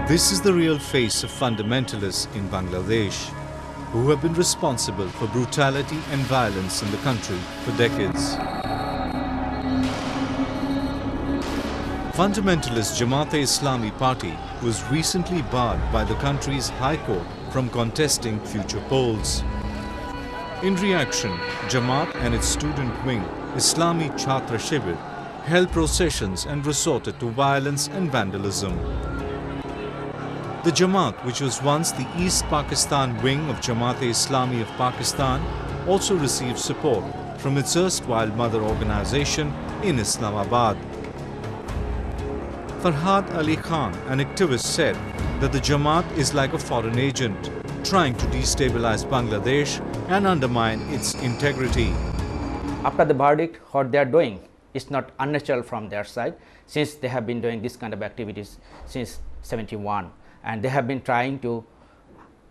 This is the real face of fundamentalists in Bangladesh, who have been responsible for brutality and violence in the country for decades. Fundamentalist Jamaat-e-Islami Party was recently barred by the country's High Court from contesting future polls. In reaction, Jamaat and its student wing, Islami Chhatra Shibir, held processions and resorted to violence and vandalism. The Jamaat, which was once the East Pakistan wing of Jamaat-e-Islami of Pakistan, also received support from its erstwhile mother organization in Islamabad. Farhad Ali Khan, an activist, said that the Jamaat is like a foreign agent, trying to destabilize Bangladesh and undermine its integrity. After the verdict, what they are doing is not unnatural from their side, since they have been doing this kind of activities since 1971. And they have been trying to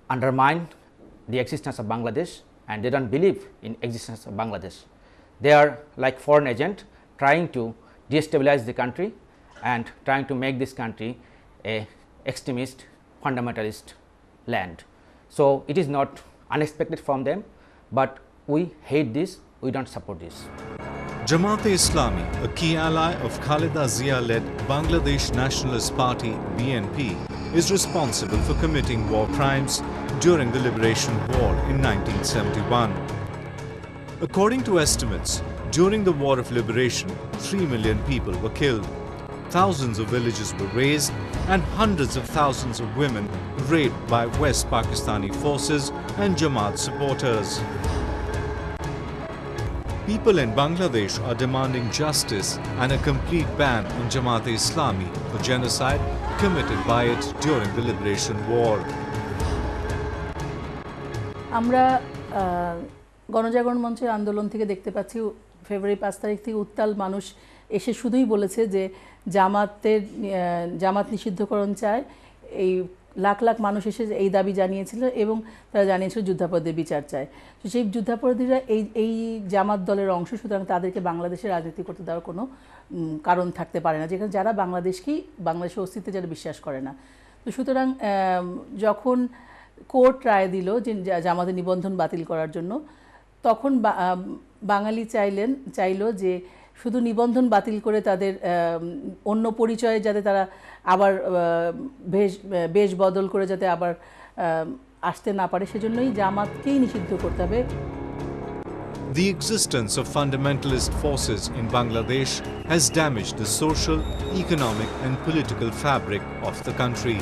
undermine the existence of Bangladesh, and they don't believe in existence of Bangladesh. They are like foreign agent trying to destabilize the country and trying to make this country a extremist fundamentalist land. So it is not unexpected from them, but we hate this, we don't support this. Jamaat-e-Islami, a key ally of Khaleda Zia-led Bangladesh Nationalist Party (BNP), is responsible for committing war crimes during the Liberation War in 1971. According to estimates, during the War of Liberation, 3 million people were killed. Thousands of villages were razed and hundreds of thousands of women raped by West Pakistani forces and Jamaat supporters. People in Bangladesh are demanding justice and a complete ban on Jamaat-e-Islami for genocide committed by it during the Liberation War. আমরা গণজাগরণ মঞ্চের আন্দোলন থেকে দেখতে পাচ্ছি ফেব্রুয়ারি 5 তারিখ থেকে উত্তাল মানুষ এসে শুধুই বলেছে যে জামাত নিষিদ্ধকরণ চায়। এই লাখ লাখ মানুষ এসে এই দাবি জানিয়েছিল এবং তারা জানিয়েছিল যুদ্ধাপরাধীদের বিচার চায়। তো সেই যুদ্ধাপরাধীরা এই জামাত দলের অংশ, সুতরাং তাদেরকে বাংলাদেশে রাজনীতি করতে দেওয়ার কোনো কারণ থাকতে পারে না, যেখানে যারা বাংলাদেশের অস্তিত্বে যারা বিশ্বাস করে না। তো সুতরাং যখন কোর্ট রায় দিল যে জামাতের নিবন্ধন বাতিল করার জন্য, তখন বাঙালি চাইলো যে শুধু নিবন্ধন বাতিল করে তাদের অন্য পরিচয়ে যাতে তারা আবার বেশ বদল করে যাতে আবার আসতে না পারে, সেজন্যই জামাতকেই নিষিদ্ধ করতে হবে। The existence of fundamentalist forces in Bangladesh has damaged the social, economic and political fabric of the country.